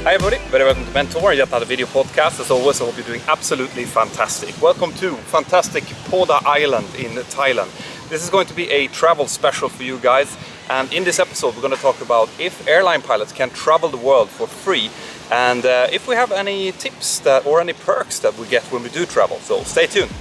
Hi everybody, very welcome to Mentour, yet another video podcast. As always, I hope you're doing absolutely fantastic. Welcome to fantastic Poda Island in Thailand. This is going to be a travel special for you guys, and in this episode we're going to talk about if airline pilots can travel the world for free, and if we have any tips or any perks that we get when we do travel. So stay tuned.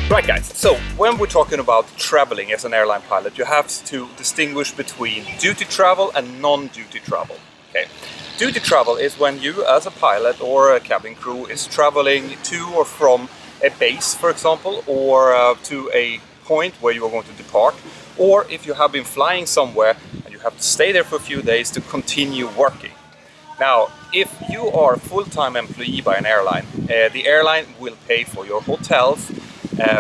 Right guys, so when we're talking about traveling as an airline pilot, you have to distinguish between duty travel and non-duty travel. Okay, duty travel is when you as a pilot or a cabin crew is traveling to or from a base, for example, or to a point where you are going to depart, or if you have been flying somewhere and you have to stay there for a few days to continue working. Now, if you are a full-time employee by an airline, the airline will pay for your hotels,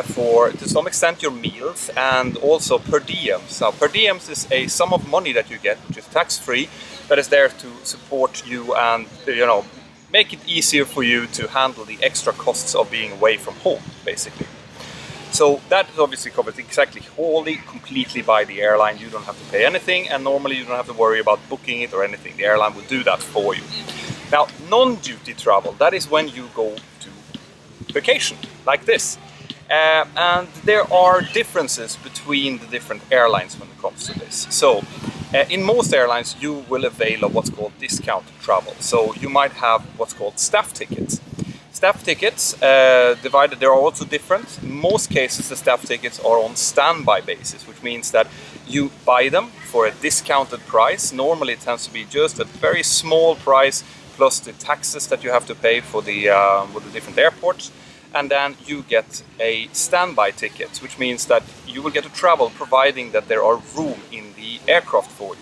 for to some extent your meals, and also per diems. Now, per diems is a sum of money that you get, which is tax-free, that is there to support you and make it easier for you to handle the extra costs of being away from home, basically. So that is obviously covered exactly wholly, completely by the airline. You don't have to pay anything, and normally you don't have to worry about booking it or anything. The airline will do that for you. Now, non-duty travel, that is when you go to vacation, like this. And there are differences between the different airlines when it comes to this. So, in most airlines, you will avail of what's called discounted travel. So, you might have what's called staff tickets. Staff tickets, divided, they are also different. In most cases, the staff tickets are on standby basis, which means that you buy them for a discounted price. Normally, it tends to be just a very small price plus the taxes that you have to pay for the different airports. And then you get a standby ticket, which means that you will get to travel providing that there are room in the aircraft for you.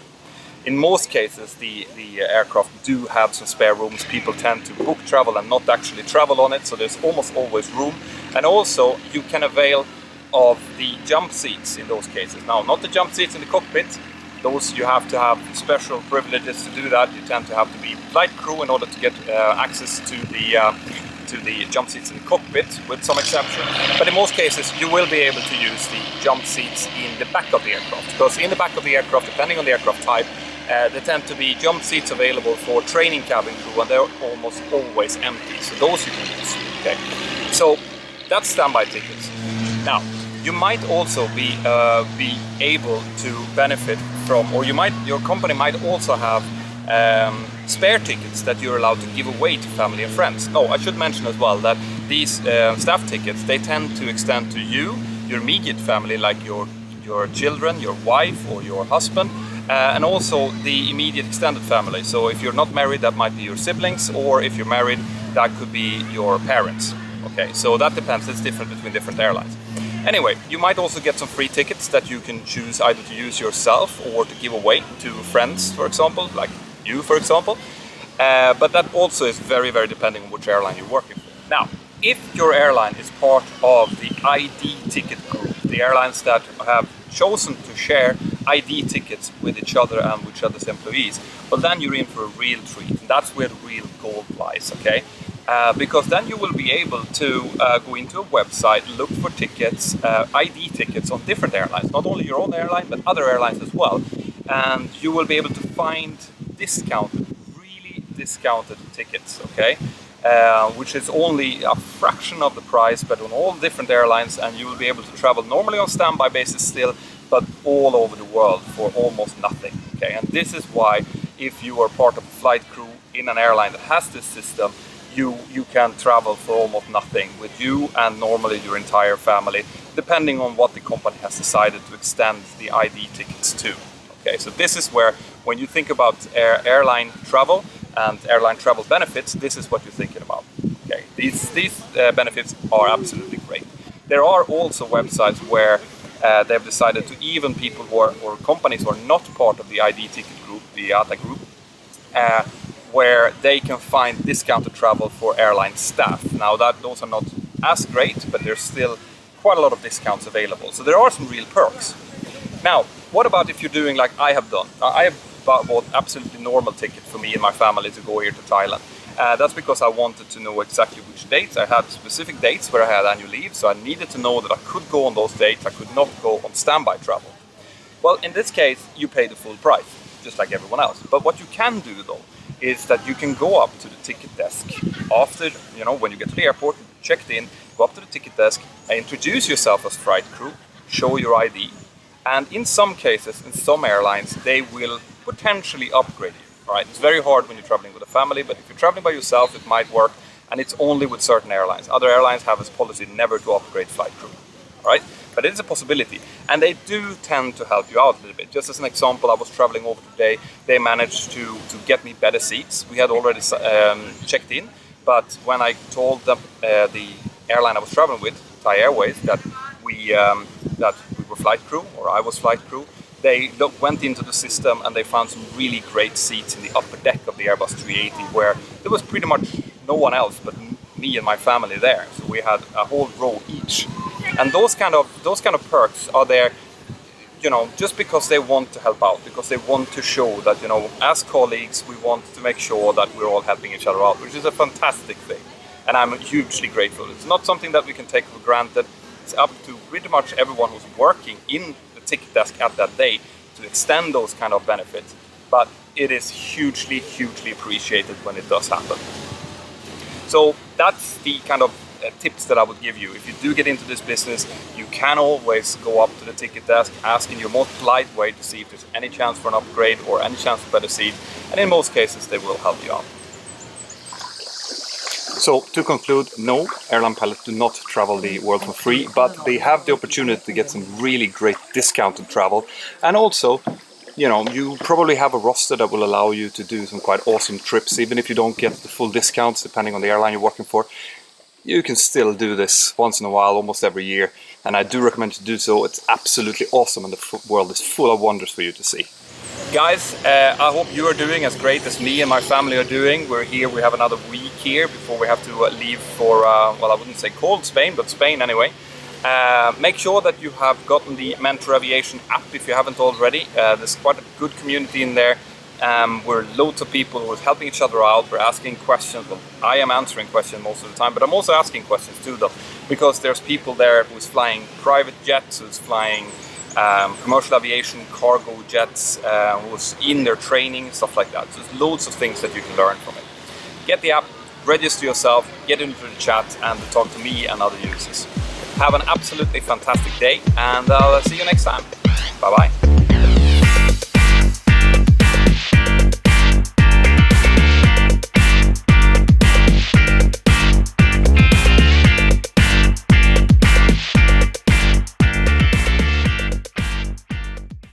In most cases, the aircraft do have some spare rooms. People tend to book travel and not actually travel on it, so there's almost always room. And also, you can avail of the jump seats in those cases. Now, not the jump seats in the cockpit. Those you have to have special privileges to do that. You tend to have to be flight crew in order to get access to the jump seats in the cockpit, with some exception. But in most cases you will be able to use the jump seats in the back of the aircraft, because in the back of the aircraft, depending on the aircraft type, there tend to be jump seats available for training cabin crew, and they're almost always empty, so those you can use. Okay, so that's standby tickets. Now, you might also be able to benefit from, or your company might also have spare tickets that you're allowed to give away to family and friends. Oh, I should mention as well that these staff tickets, they tend to extend to you, your immediate family, like your children, your wife or your husband, and also the immediate extended family. So if you're not married, that might be your siblings, or if you're married, that could be your parents. Okay, so that depends, it's different between different airlines. Anyway, you might also get some free tickets that you can choose either to use yourself or to give away to friends, for example, like you, for example. But that also is very, very depending on which airline you're working for. Now, if your airline is part of the ID ticket group, the airlines that have chosen to share ID tickets with each other and with each other's employees, well, then you're in for a real treat. And that's where the real gold lies, okay? Because then you will be able to go into a website, look for tickets, ID tickets on different airlines, not only your own airline, but other airlines as well. And you will be able to find really discounted tickets, okay? Which is only a fraction of the price, but on all different airlines, and you will be able to travel normally on standby basis still, but all over the world for almost nothing, okay? And this is why, if you are part of a flight crew in an airline that has this system, you can travel for almost nothing with you and normally your entire family, depending on what the company has decided to extend the ID tickets to. Okay, so this is where, when you think about airline travel and airline travel benefits, this is what you're thinking about. Okay, these benefits are absolutely great. There are also websites where they've decided to, even people who are, or companies who are not part of the ID ticket group, the IATA group, where they can find discounted travel for airline staff. Now, those are not as great, but they're still quite a lot of discounts available. So there are some real perks. Now, what about if you're doing like I have done? I have bought absolutely normal ticket for me and my family to go here to Thailand. That's because I wanted to know exactly which dates. I had specific dates where I had annual leave, so I needed to know that I could go on those dates. I could not go on standby travel. Well, in this case, you pay the full price, just like everyone else. But what you can do though, is that you can go up to the ticket desk after, when you get to the airport, checked in, go up to the ticket desk, and introduce yourself as flight crew, show your ID, and in some cases, in some airlines, they will potentially upgrade you. All right, it's very hard when you're traveling with a family, but if you're traveling by yourself, it might work, and it's only with certain airlines. Other airlines have this policy never to upgrade flight crew. All right, but it is a possibility, and they do tend to help you out a little bit. Just as an example, I was traveling over today. They managed to get me better seats. We had already checked in, but when I told them the airline I was traveling with, Thai Airways, that we were flight crew, or I was flight crew, they went into the system and they found some really great seats in the upper deck of the Airbus 380, where there was pretty much no one else but me and my family there. So we had a whole row each. And those kind of perks are there, just because they want to help out, because they want to show that, as colleagues, we want to make sure that we're all helping each other out, which is a fantastic thing. And I'm hugely grateful. It's not something that we can take for granted. It's up to pretty much everyone who's working in the ticket desk at that day to extend those kind of benefits. But it is hugely, hugely appreciated when it does happen. So that's the kind of tips that I would give you. If you do get into this business, you can always go up to the ticket desk, ask in your most polite way to see if there's any chance for an upgrade or any chance for a better seat, and in most cases they will help you out. So to conclude, no, airline pilots do not travel the world for free, but they have the opportunity to get some really great discounted travel, and also you probably have a roster that will allow you to do some quite awesome trips, even if you don't get the full discounts depending on the airline you're working for. You can still do this once in a while, almost every year, and I do recommend you to do so. It's absolutely awesome, and the world is full of wonders for you to see. Guys, I hope you are doing as great as me and my family are doing. We're here, we have another week here before we have to leave for, well, I wouldn't say cold Spain, but Spain anyway. Make sure that you have gotten the Mentour Aviation app if you haven't already. There's quite a good community in there. We're loads of people who are helping each other out. We're asking questions. Well, I am answering questions most of the time, but I'm also asking questions too, though, because there's people there who's flying private jets, who's flying commercial aviation, cargo jets, who's in their training, stuff like that. So there's loads of things that you can learn from it. Get the app, register yourself, get into the chat, and talk to me and other users. Have an absolutely fantastic day, and I'll see you next time. Bye-bye.